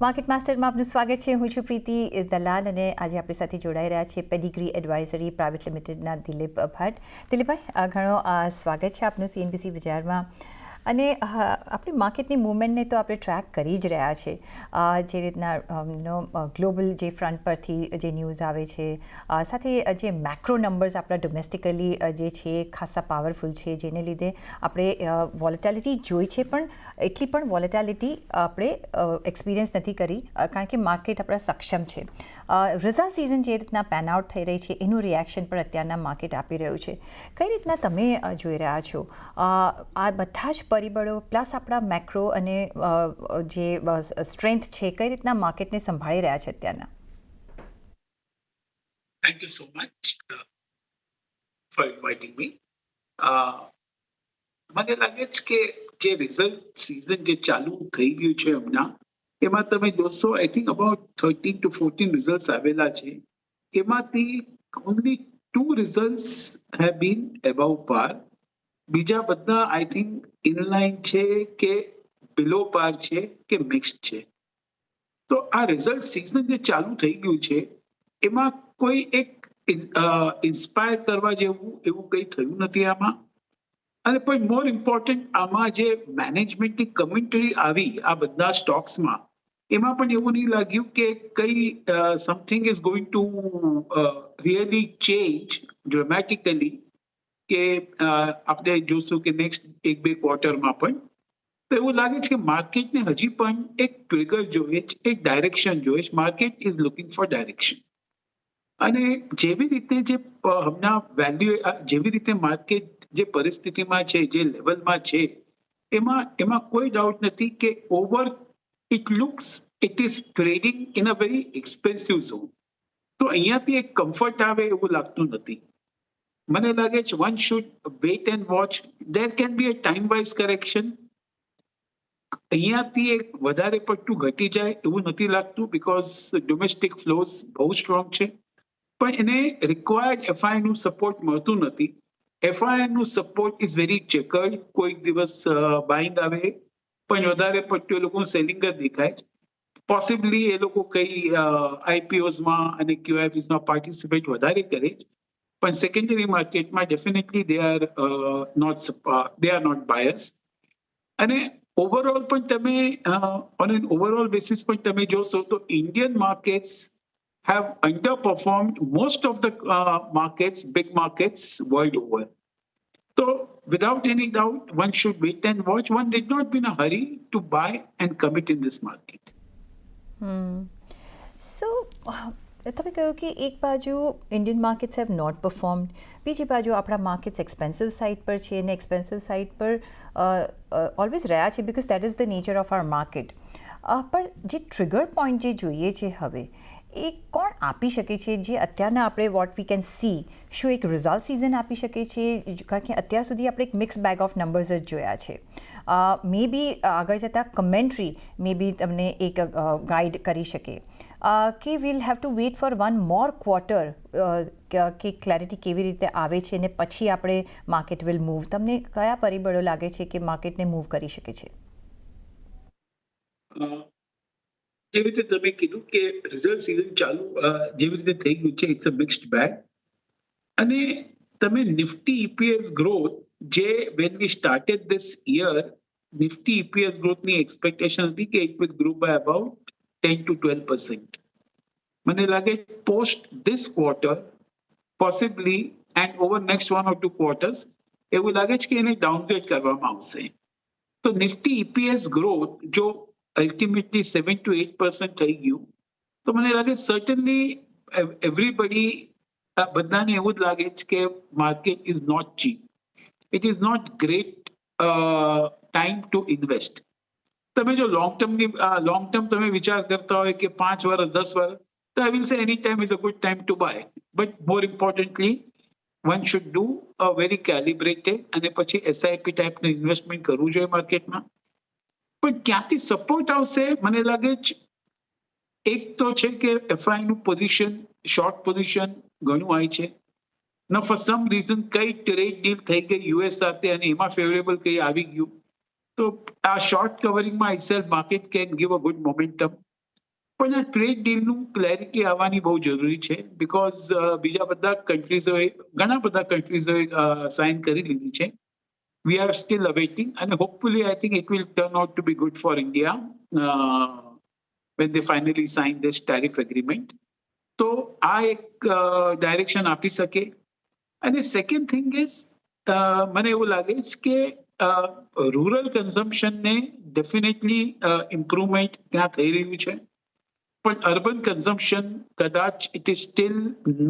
Market માસ્ટરમાં આપનું સ્વાગત છે. હું છું પ્રીતિ દલાલ અને આજે આપણી સાથે જોડાઈ રહ્યા છે પેડિગ્રી એડવાઇઝરી પ્રાઇવેટ લિમિટેડના દિલીપ ભટ્ટ. દિલીપભાઈ, ઘણો સ્વાગત છે આપનું CNBC બજારમાં. અને આપણી માર્કેટની મૂવમેન્ટને તો આપણે ટ્રેક કરી જ રહ્યા છે. જે રીતના ગ્લોબલ જે ફ્રન્ટ પરથી જે ન્યૂઝ આવે છે, સાથે જે મેક્રો નંબર્સ આપણા ડોમેસ્ટિકલી જે છે ખાસા પાવરફુલ છે, જેને લીધે આપણે વોલેટિલિટી જોઈ છે, પણ એટલી પણ વોલેટિલિટી આપણે એક્સપિરિયન્સ નથી કરી, કારણ કે માર્કેટ આપણા સક્ષમ છે. રિઝલ્ટ સિઝન જે રીતના પેન આઉટ થઈ રહી છે, એનું રિએક્શન પણ અત્યારના માર્કેટ આપી રહ્યું છે. કઈ રીતના તમે જોઈ રહ્યા છો આ બધા જ પરિબળો પ્લસ આપણા મેક્રો અને જે સ્ટ્રેન્થ છે, કઈ રીતના માર્કેટને સંભાળી રહ્યા છે અત્યારના? Thank you so much for inviting me. મને લાગે છે કે જે રિઝલ્ટ સિઝન જે ચાલુ થઈ ગયું છે હમણાં, એમાં તમે જોશો I think about 13 to 14 result આવેલા છે. એમાંથી only 2 results have been about પાર. બીજા બધા આઈ થિંક ઇનલાઇન છે કે બિલો પાર છે કે મિક્સ્ડ છે. તો આ રિઝલ્ટ સિઝન જે ચાલુ થઈ ગયું છે એમાં કોઈ એક ઇન્સ્પાયર કરવા જેવું એવું કંઈ થયું નથી આમાં. અને પણ મોર ઇમ્પોર્ટન્ટ આમાં જે મેનેજમેન્ટની કમેન્ટરી આવી આ બધા સ્ટોક્સમાં, એમાં પણ એવું નહીં લાગ્યું કે કઈ something is going to really change dramatically, કે આપણે જોશું કે નેક્સ્ટ 1-2 ક્વાર્ટરમાં પણ. તો એવું લાગે છે કે માર્કેટને હજી પણ એક ટ્રિગર જોઈએ છે, એક ડાયરેક્શન જોઈએ છે. Market is looking for direction. અને જેવી રીતે જે હમણાં વેલ્યુ, જેવી રીતે માર્કેટ જે પરિસ્થિતિમાં છે, જે લેવલમાં છે, એમાં કોઈ ડાઉટ નથી કે over it looks it is trading in a very expensive zone. તો અહીંયાથી એક કમ્ફર્ટ આવે એવું લાગતું નથી. મને લાગે છે one should weight and watch. There can be a time wise correction. અહીંયાથી એક વધારે પડતું ઘટી જાય એવું નથી લાગતું, બીકોઝ ડોમેસ્ટિક ફ્લોઝ બહુ સ્ટ્રોંગ છે. પણ એને રિક્વાયર્ડ એફઆઈ નું સપોર્ટ મળતું નથી. એફઆઈ નું સપોર્ટ ઇઝ વેરી ચેકર્ડ. કોઈક દિવસ બાઇંગ આવે પણ વધારે પડતું એ લોકો સેલિંગ જ દેખાય છે. પોસિબલી એ લોકો કઈ આઈપીઓઝમાં અને ક્યુઆઈપીઝમાં પાર્ટિસિપેટ વધારે કરે છે, પણ સેકન્ડરી માર્કેટમાં definitely they are not bias. અને ઓવરઓલ પણ તમે ઓન એન ઓવરઓલ બેસિસ પણ તમે જોશો તો Indian markets have underperformed most of the markets, big markets world over. So, without any doubt, one should wait and watch. One did not be in a hurry to buy and commit in this market. So તમે કહ્યું કે એક બાજુ Indian markets have not performed, બીજી બાજુ આપણા markets expensive side પર છે, અને એક્સપેન્સિવ સાઇડ પર ઓલવેઝ રહ્યા છે, because that is the nature of our market. પણ જે ટ્રિગર પોઈન્ટ જે જોઈએ છે હવે, એ કોણ આપી શકે છે? જે અત્યારના આપણે વોટ વી કેન સી, શું એક રિઝલ્ટ સિઝન આપી શકે છે? કારણ કે અત્યાર સુધી આપણે એક મિક્સ બેગ ઓફ નંબર્સ જ જોયા છે. મે બી આગળ જતાં કમેન્ટ્રી મે બી તમને એક ગાઈડ કરી શકે કે we'll have to wait for one more quarter કે ક્લેરિટી કેવી રીતે આવે છે, અને પછી આપણે માર્કેટ વિલ મૂવ. તમને કયા પરિબળો લાગે છે કે માર્કેટને મૂવ કરી શકે છે? જેવી રીતે તમે કીધું કે રિઝલ્ટ સિઝન ચાલુ જેવી રીતે થઈ ગયું છે, ઇટ્સ અ મિક્સ્ડ બેગ. અને તમે નિફ્ટી ઇપીએસ ગ્રોથ, જે when we started this year, Nifty EPS ગ્રોથની એક્સપેક્ટેશન હતી કે it will grow by about 10 to 12%. મને લાગે post this quarter possibly and over next 1 or 2 quarters એવું લાગે છે કે એને ડાઉનગ્રેડ કરવામાં આવશે. તો નિફ્ટી ઇપીએસ ગ્રોથ જો અલ્ટિમેટલી 7 to 8% થઈ ગયું, તો મને લાગે સર્ટનલી એવરીબડી, બધાને એવું જ લાગે છે કે market is not cheap. It is not great time to invest. તમે જો લોંગ ટર્મ તમે વિચાર કરતા હોય કે 5 વર્ષ 10 વર્ષ, તો I will say any time is a good time to buy. But more importantly one should do a very calibrated અને પછી એસઆઈપી ટાઈપનું ઇન્વેસ્ટમેન્ટ કરવું જોઈએ માર્કેટમાં. પણ ક્યાંથી સપોર્ટ આવશે મને લાગે છે, એક તો છે કે એફઆઈ નું પોઝિશન, શોર્ટ પોઝિશન ઘણું હાઈ છે. ના ફોર સમ રીઝન કઈ ટ્રેડ ડીલ થઈ ગઈ યુએસ સાથે અને એમાં ફેવરેબલ કઈ આવી ગયું, તો આ શોર્ટ કવરિંગમાં itself market can give a good momentum. પણ આ ટ્રેડ ડીલનું ક્લેરિટી આવવાની બહુ જરૂરી છે બીકોઝ બીજા બધા કન્ટ્રીઝોએ ઘણા બધા કન્ટ્રીઝોએ સાઇન કરી લીધી છે. We are still awaiting, and hopefully, I think it will turn out to be good for India when they finally sign this tariff agreement. તો આ એક ડાયરેક્શન આપી શકે. અને સેકન્ડ થિંગ ઇઝ મને એવું લાગે છે કે રૂરલ કન્ઝમ્પશનને ડેફિનેટલી ઇમ્પ્રુવમેન્ટ ત્યાં થઈ રહ્યું છે, પણ અર્બન કન્ઝમ્પશન કદાચ it is still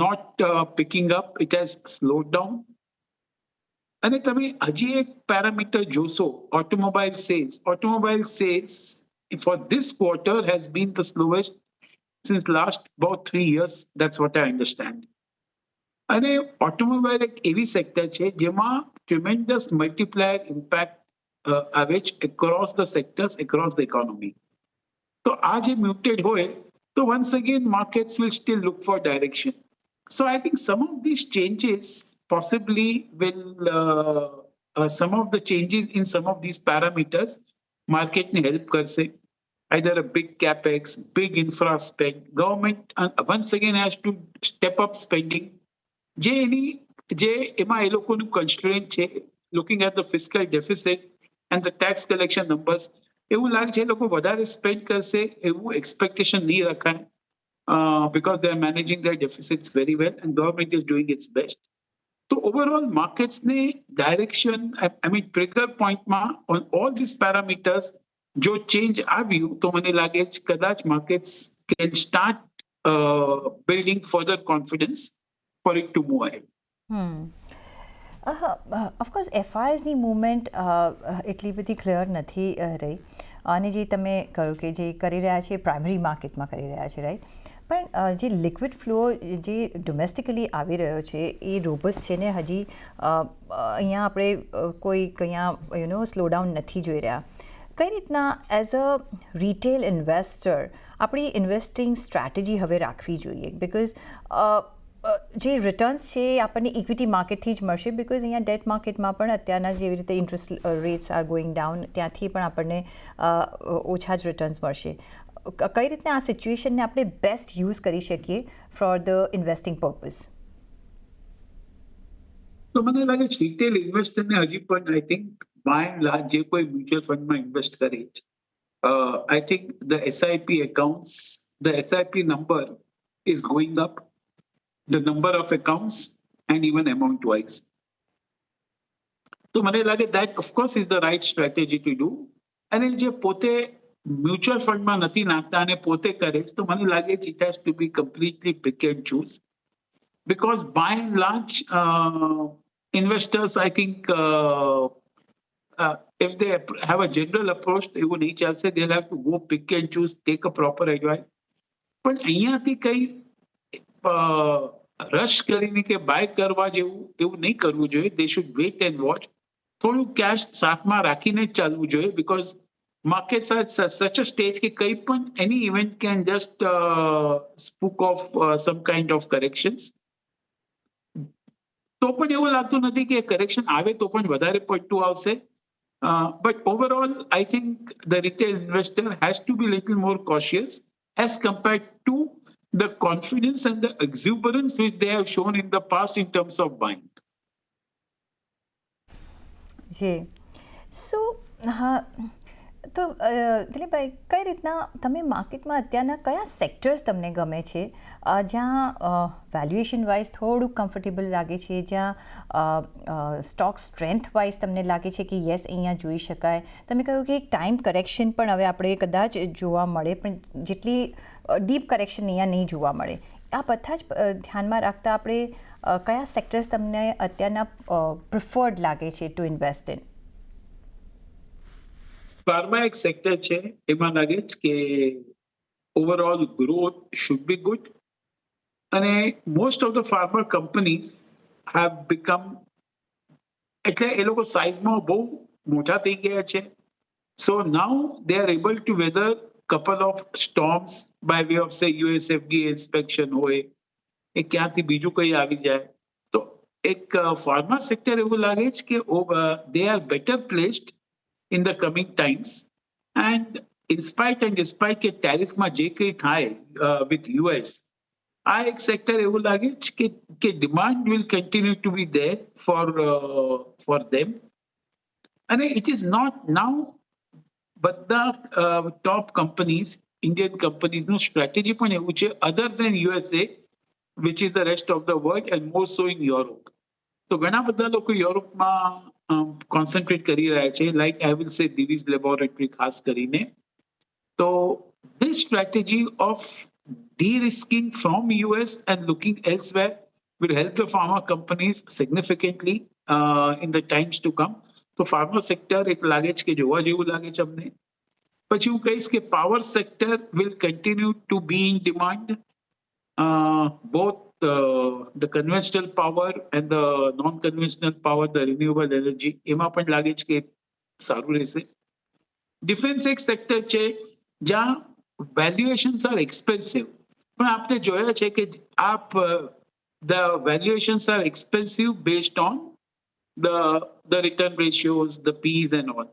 not picking up, it has slowed down. અને તમે હજી એક પેરામીટર જોશો, automobile sales for this quarter has been the slowest since last about 3 years. That's what I understand. અને ઓટોમોબાઈલ એક એવી sector છે જેમાં ટ્રીમેન્ડસ મલ્ટીપ્લાયર ઇમ્પેક્ટ આવે છે across the sectors, across the economy. તો આ જે મ્યુટેડ હોય તો once again markets will still look for direction. So I think some of these changes possibly will some of the changes in some of these parameters market ne help karse. Either a big capex, big infra spend. Government once again has to step up spending. જે એમાં એ લોકોનું constraint છે, looking at the fiscal deficit and the tax collection numbers, એવું લાગે છે એ લોકો વધારે spend કરશે એવું એક્સપેક્ટેશન નહીં રખાય, because they are managing their deficits very well and government is doing its best. તો ઓવરઓલ માર્કેટ્સને ડાયરેક્શન, I mean ટ્રિગર પોઈન્ટમાં on all these parameters જો ચેન્જ આવ્યું તો મને લાગે છે કદાચ markets can start building further confidence for it to move ahead. Of course એફઆઈએસની મૂવમેન્ટ એટલી બધી ક્લિયર નથી રહી, અને જે તમે કહ્યું કે જે કરી રહ્યા છે પ્રાઇમરી માર્કેટમાં કરી રહ્યા છે, રાઈટ. પણ જે લિક્વિડ ફ્લો જે ડોમેસ્ટિકલી આવી રહ્યો છે એ રોબસ્ટ છે ને, હજી અહીંયા આપણે કોઈ અહીંયા સ્લોડાઉન નથી જોઈ રહ્યા. કઈ રીતના એઝ અ રિટેલ ઇન્વેસ્ટર આપણી ઇન્વેસ્ટિંગ સ્ટ્રેટેજી હવે રાખવી જોઈએ? બિકોઝ જે રિટર્ન્સ છે એ આપણને ઇક્વિટી માર્કેટથી જ મળશે, બિકોઝ અહીંયા ડેટ માર્કેટમાં પણ અત્યારના જેવી રીતે interest rates are going down, ત્યાંથી પણ આપણને ઓછા જ રિટર્ન્સ મળશે. કઈ રીતના આ સિચ્યુએશનને આપણે બેસ્ટ યુઝ કરી શકીએ ફોર ધ ઇન્વેસ્ટિંગ પર્પઝ? તો મને લાગે છે રિટેલ ઇન્વેસ્ટરને હજી પણ I think by and large જે કોઈ મ્યુચ્યુઅલ ફંડમાં ઇન્વેસ્ટ કરે છે, I think the SIP accounts, the SIP number is going up, the number of accounts and even amount wise. તો મને લાગે that of course is the right strategy to do. અને જે પોતે મ્યુચ્યુઅલ ફંડમાં નથી નાખતા અને પોતે કરે છે તો મને લાગે છે it has to be completely pick and choose, because by and large investors I think if they have a general approach તો એવું નહીં ચાલશે, they'll have to go pick and choose, take a proper advice. પણ અહીંયાથી કઈ rush કરીને કે by કરવા જેવું એવું નહીં કરવું જોઈએ. They should wait and watch. થોડું કેશ સાથમાં રાખીને જ ચાલવું જોઈએ, બીકોઝ માર્કેટ્સ આર સચ અ સ્ટેજ કે કંઈ પણ any event can just spook of some kind of corrections. તો પણ એવું લાગતું નથી કે કરેક્શન આવે તો પણ વધારે પડતું આવશે. But overall, I think the retail investor has to be a little more cautious as compared to the confidence and the exuberance which they have shown in the past in terms of buying. જી. સો હા, તો દિલીપભાઈ, કઈ રીતના તમે માર્કેટમાં અત્યારના કયા sectors તમને ગમે છે જ્યાં વેલ્યુએશન વાઇઝ થોડુંક કમ્ફર્ટેબલ લાગે છે, જ્યાં સ્ટોક સ્ટ્રેન્થ વાઇઝ તમને લાગે છે કે યસ અહીંયા જોઈ શકાય? તમે કહ્યું કે એક ટાઈમ કરેક્શન પણ હવે આપણે કદાચ જોવા મળે, પણ જેટલી ડીપ કરેક્શન અહીંયા નહીં જોવા મળે. આ બધા જ ધ્યાનમાં રાખતા આપણે કયા સેક્ટર્સ તમને અત્યારના પ્રિફર્ડ લાગે છે ટુ ઇન્વેસ્ટ ઇન? ફાર્મા એક સેક્ટર છે, એમાં લાગે છે કે overall growth should be good, અને most of the pharma companies have become, એટલે એ લોકો સાઇઝમાં બહુ મોટા થઈ ગયા છે. So now they are able to weather couple of storms by way of say USFDA inspection હોય, એ ક્યાંથી બીજું કંઈ આવી જાય. તો એક ફાર્મા સેક્ટર એવું લાગે છે કે they are better placed in the coming times, and in spite and despite કે ટેરિફમાં જે કંઈ થાય વિથ યુએસ, આ એક સેક્ટર એવું લાગે છે કે demand will continue to be there for them. અને ઇટ ઇઝ નોટ નાઉ બધા ટોપ કંપનીઝ, ઇન્ડિયન કંપનીઝનું સ્ટ્રેટેજી પણ એવું છે, other than USA, which is the rest of the world and more so in Europe. તો ઘણા બધા લોકો યુરોપમાં કોન્સન્ટ્રેટ કરી રહ્યા છે, લાઈક આઈ વિલ સે દિવીઝ લેબોરેટરી ખાસ કરીને. તો this strategy of de-risking from US and looking elsewhere will help the pharma companies significantly in the times to come. તો ફાર્મા સેક્ટર એક લાગે છે કે જોવા જેવું લાગે છે અમને. પછી હું કહીશ કે power sector will continue to B in demand, both the conventional power and the non-conventional power, the renewable energy, એમાં પણ લાગે છે કે સારું રહેશે. ડિફેન્સ એક સેક્ટર છે જ્યાં વેલ્યુએશન્સ આર એક્સપેન્સિવ, પણ આપણે જોયા છે કે the valuations are expensive based on the return ratios, the P's and all.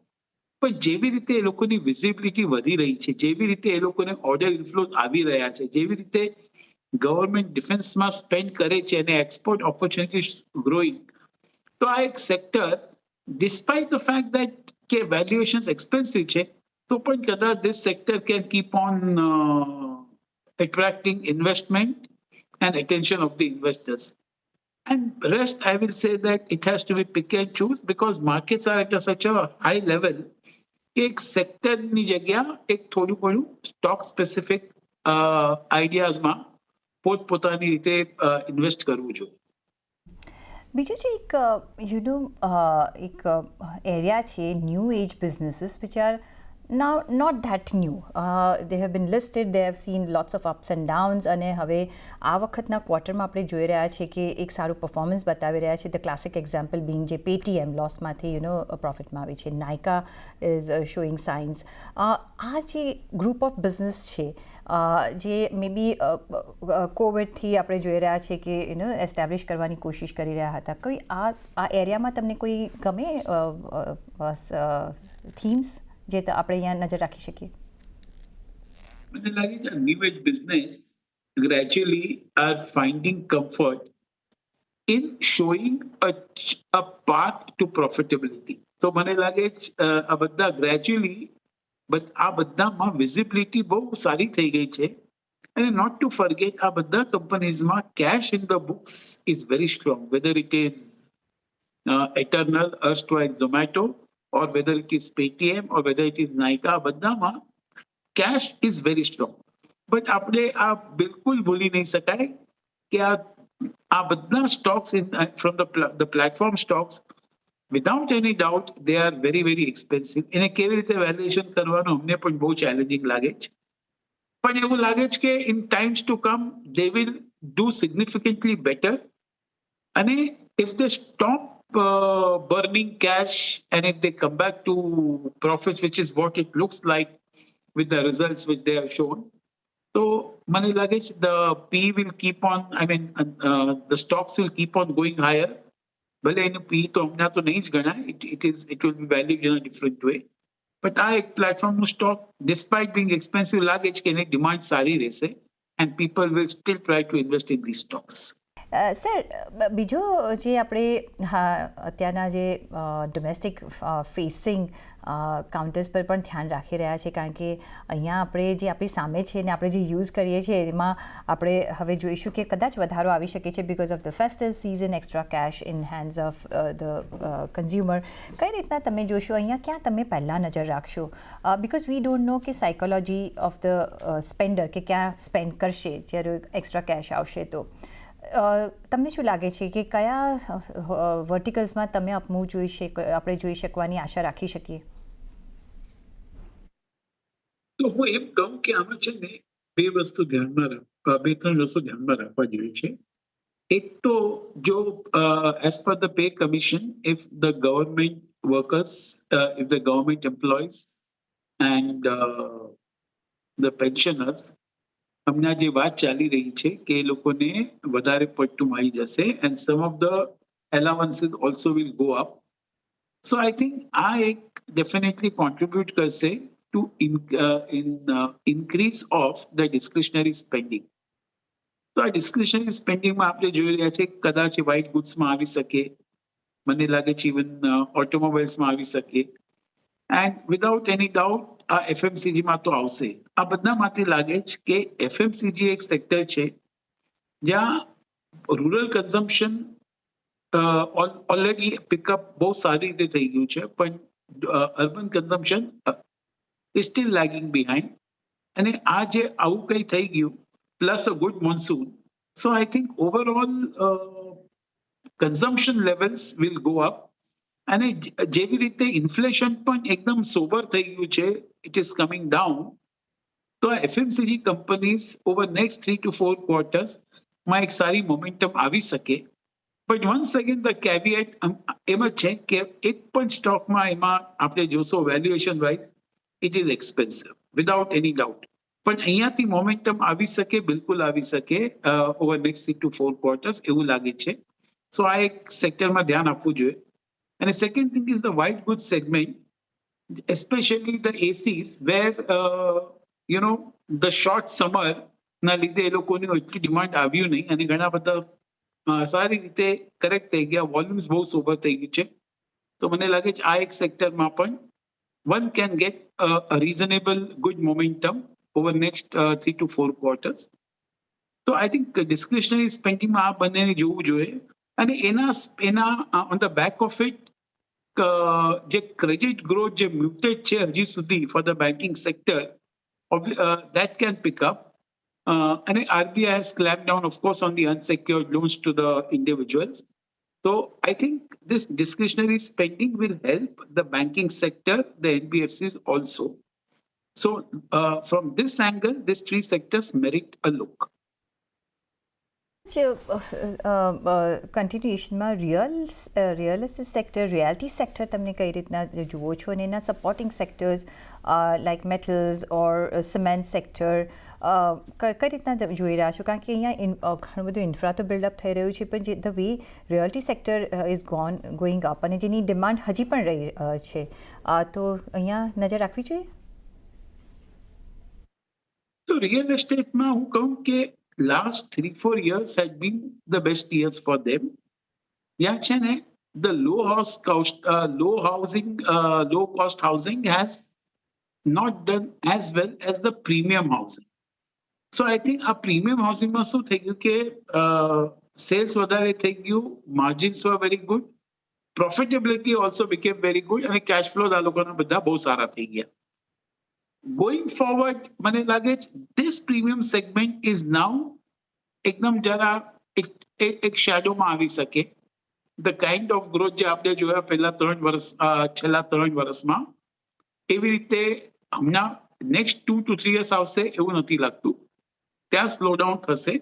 પણ જેવી રીતે એ લોકોની વિઝિબિલિટી વધી રહી છે, જેવી રીતે એ લોકોને ઓર્ડર ઇન્ફ્લોઝ આવી રહ્યા છે, જેવી રીતે ગવર્મેન્ટ ડિફેન્સમાં સ્પેન્ડ કરે છે અને એક્સપોર્ટ ઓપોર્ચ્યુનિટીઝ ગ્રોઈંગ, તો આ એક sector despite the fact that કે વેલ્યુએશન્સ એક્સપેન્સિવ છે, તો પણ કદાચ this sector can keep on attracting investment and attention of the investors. And rest, I will say that it has to be pick and choose because markets are at such a high level. એક સેક્ટરની જગ્યા એક થોડું ઘણું stock specific આઈડિયાઝમાં પોતપોતાની રીતે invest કરવું જોઈએ. બીજું જે એક એક એરિયા છે new age businesses which are now not that new. They have been listed, they have seen lots of ups and downs, અને હવે આ વખતના ક્વાર્ટરમાં આપણે જોઈ રહ્યા છીએ કે એક સારું પરફોર્મન્સ બતાવી રહ્યા છે. ધ ક્લાસિક એક્ઝામ્પલ બિંગ જે પેટીએમ લોસમાંથી પ્રોફિટમાં આવી છે, નાયકા ઇઝ શોઈંગ સાઇન્સ. આ જે ગ્રુપ ઓફ બિઝનેસ છે જે મે બી કોવિડથી આપણે જોઈ રહ્યા છીએ કે એસ્ટાબ્લિશ કરવાની કોશિશ કરી રહ્યા હતા, કોઈ આ એરિયામાં તમને કોઈ ગમે થીમ્સ જે આપણે અહીંયા નજર રાખી શકીએ? મને લાગે છે new age business gradually are finding comfort in showing a path to profitability. તો મને લાગે છે આ બધા ગ્રેજ્યુઅલી આ બધામાં વિઝિબિલિટી બહુ સારી થઈ ગઈ છે. અને નોટ ટુ ફરગેટ, આ બધા કંપનીઝમાં cash in the books is very strong, whether it is Eternal, erstwhile Zomato, or whether it is Paytm or whether it is Nykaa, બધામાં cash is very strong. But આપણે આ બિલકુલ ભૂલી નહીં શકાય કે આ બધા stocks from the platform stocks, without any doubt they are very very expensive. એને કેવી રીતે વેલ્યુએશન કરવાનું અમને પણ બહુ ચેલેન્જિંગ લાગે છે. પણ એવું લાગે છે કે in times to come they will do significantly better. અને if they stop burning cash and if they come back to profits, which is what it looks like with the results which they have shown, so mane lage the P will keep on, I mean the stocks will keep on going higher. Bhale enu P to amna to nahi જ ગણાય, it will be valued in a different way. But આ એક પ્લેટફોર્મનું stock despite being expensive લાગે છે કે એની demand સારી રહેશે and people will still try to invest in these stocks. Sir, બીજો જે આપણે અત્યારના જે ડોમેસ્ટિક ફેસિંગ કાઉન્ટર્સ પર પણ ધ્યાન રાખી રહ્યા છે, કારણ કે અહીંયા આપણે જે આપણી સામે છે ને આપણે જે યુઝ કરીએ છીએ એમાં આપણે હવે જોઈશું કે કદાચ વધારો આવી શકે છે because of the festive season, extra cache in hands of the consumer. કઈ રીતના તમે જોશો અહીંયા, ક્યાં તમે પહેલાં નજર રાખશો? બિકોઝ વી ડોન્ટ નો કે સાયકોલોજી ઓફ ધ સ્પેન્ડર કે ક્યાં સ્પેન્ડ કરશે જ્યારે એક્સ્ટ્રા કેશ આવશે. તો તમને શું લાગે છે કે કયા વર્ટિકલ્સમાં તમે અપમૂવ આપણે જોઈ શકવાની આશા રાખી શકીએ? તો હું એમ કહું કે આમાં છે ને બે ત્રણ વસ્તુ ધ્યાનમાં રાખવા જેવી છે. એક તો જો as per the pay commission, if the government workers, if the government employees and the pensioners, હમણાં જે વાત ચાલી રહી છે કે એ લોકોને વધારે પડતું મળી જશે and some of the allowances also will go up. So I think આ એક ડેફિનેટલી કોન્ટ્રીબ્યુટ કરશે to increase of the discretionary spending. તો આ ડિસ્ક્રિશનરી સ્પેન્ડિંગમાં આપણે જોઈ રહ્યા છે કદાચ વ્હાઇટ ગુડ્સમાં આવી શકે, મને લાગે છે ઇવન ઓટોમોબાઈલ્સમાં આવી શકે, એન્ડ વિધાઉટ એની ડાઉટ આ એફએમસીજીમાં તો આવશે. આ બધામાંથી લાગે છે કે એફએમસીજી એક સેક્ટર છે જ્યાં રૂરલ કન્ઝમ્પશન ઓલરેડી પિકઅપ બહુ સારી રીતે થઈ ગયું છે, પણ urban consumption is still lagging behind. અને આ જે આવું કંઈ થઈ ગયું plus a good monsoon. So I think overall consumption levels will go up. અને જેવી રીતે ઇન્ફ્લેશન પણ એકદમ સોબર થઈ ગયું છે, ઇટ ઇઝ કમિંગ ડાઉન. તો આ FMCG companies over next 3 to 4 ક્વાર્ટર્સમાં એક સારી મોમેન્ટમ આવી શકે. બટ વન્સ અગેન ધ કેવિએટ એમ જ છે કે એક પણ સ્ટોકમાં એમાં આપણે જોશો valuation wise it is expensive without any doubt. પણ અહીંયાથી મોમેન્ટમ આવી શકે, બિલકુલ આવી શકે ઓવર નેક્સ્ટ 3 to 4 ક્વાર્ટર્સ એવું લાગે છે. સો આ એક સેક્ટરમાં ધ્યાન આપવું જોઈએ. And the second thing is the white goods segment, especially the ACs, where the short summer ના લીધે એ લોકોની એટલી ડિમાન્ડ આવ્યું નહીં અને ઘણા બધા સારી રીતે કરેક્ટ થઈ ગયા, વોલ્યુમ્સ બહુ સોબર થઈ ગયું છે. તો મને લાગે છે આ એક સેક્ટરમાં પણ one can get a reasonable good momentum over next 3 to 4 quarters. So I think discretionary spending માં આ બંનેને જોવું જોઈએ. અને એના on the back of it જે ક્રેડિટ ગ્રોથ જે મ્યુટેડ છે હજી સુધી for the banking sector, that can pick up. And RBI has clamped down, of course, on the unsecured loans to the individuals. So I think this discretionary spending will help the banking sector, the NBFCs also. So from this angle, these three sectors merit a look. કન્ટિન્યુએશનમાં real estate sector, realty sector તમને કઈ રીતના જુઓ છો, અને એના supporting sectors like metals or cement sector કઈ રીતના જોઈ રહ્યા છો? કારણ કે અહીંયા ઘણું બધું ઇન્ફ્રા તો બિલ્ડઅપ થઈ રહ્યું છે, પણ જે the way reality sector is going up અને જેની ડિમાન્ડ હજી પણ રહી છે, તો અહીંયા નજર રાખવી જોઈએ. તો રિયલ એસ્ટેટમાં હું કહું કે last 3-4 years had been the best years for them. Yeah, Chene, the low cost housing has not done as well as the premium housing. So I think our premium housing માં શું થઈ ગયું કે sales વધારે થઈ ગયું, margins were very good, profitability also became very good, અને cash flow આ લોકોના બધા બહુ સારા થઈ ગયા. Going forward, મને લાગે છે this premium segment is now એકદમ જરા એક શેડોમાં આવી શકે. The kind of growth જે આપણે જોયા છેલ્લા 3 વર્ષમાં, એવી રીતે હમણાં next 2 to 3 years આવશે એવું નથી લાગતું. ત્યાં સ્લો ડાઉન થશે,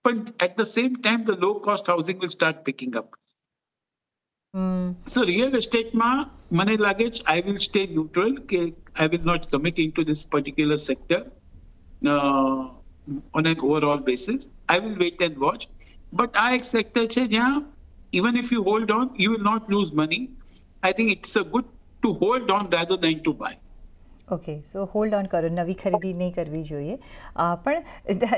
પણ at the same time the low cost housing will start picking up. So real estate માં મને લાગે છે I will stay neutral, કે I will not commit into this particular sector on an overall basis. I will wait and watch. But આ એક sector છે જ્યાં even if you hold on, you will not lose money. I think it's a good to hold on rather than to buy. Okay, so hold on કરો, નવી ખરીદી નહીં કરવી જોઈએ. પણ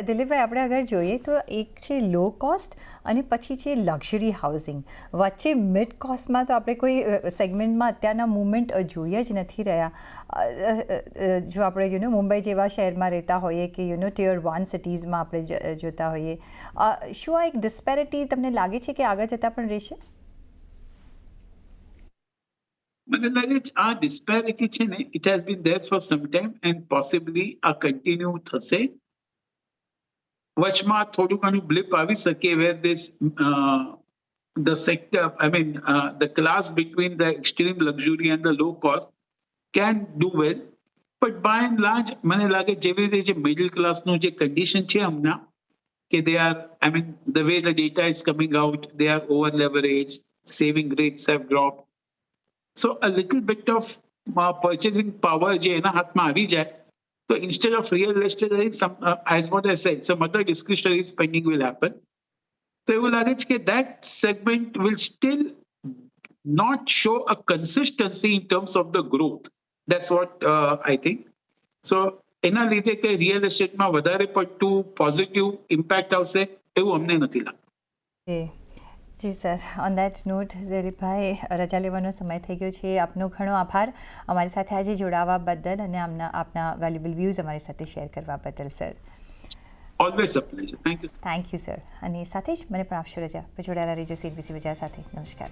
દિલીપભાઈ, આપણે અગર જોઈએ તો એક છે લો કોસ્ટ અને પછી છે લક્ઝરી હાઉસિંગ. વચ્ચે મિડ કોસ્ટમાં તો આપણે કોઈ સેગમેન્ટમાં અત્યારના મુવમેન્ટ જોઈએ જ નથી રહ્યા. જો આપણે મુંબઈ જેવા શહેરમાં રહેતા હોઈએ કે ટિયર 1 સિટીઝમાં આપણે જોતા હોઈએ, શું આ એક ડિસ્પેરિટી તમને લાગે છે કે આગળ જતાં પણ રહેશે? મને લાગે છે આ ડિસ્પેરિટી છે ને, it has been there for some time and possibly આ કન્ટિન્યુ થશે. વચમાં થોડું ઘણું બ્લિપ આવી શકે વેર this the sector, the class between the extreme luxury and the low cost can do well. But by and large, મને લાગે જેવી રીતે જે મિડલ ક્લાસનું જે કન્ડિશન છે હમણાં, કે they are, the way the data is coming out, they are over leveraged, saving rates have dropped. So a little bit of purchasing power જે એના હાથમાં આવી જાય, so instead of real estate, I think as what I said, some other discretionary spending will happen. So એવું લાગે છે કે that segment will still not show a consistency in terms of the growth. That's what I think. સો એના લીધે કે real એસ્ટેટમાં વધારે પડતું positive impact આવશે એવું અમને નથી લાગતું. જી સર, ઓન દેટ નોટ દિલીપભાઈ, રજા લેવાનો સમય થઈ ગયો છે. આપનો ઘણો આભાર અમારી સાથે આજે જોડાવા બદલ અને આપના વેલ્યુબલ વ્યૂઝ અમારી સાથે શેર કરવા બદલ sir. Always a pleasure. Thank you. Thank you sir. અને સાથે જ મને પણ આપશો રજા. જોડાયેલા રહેજો CNBC બજાર સાથે. નમસ્કાર.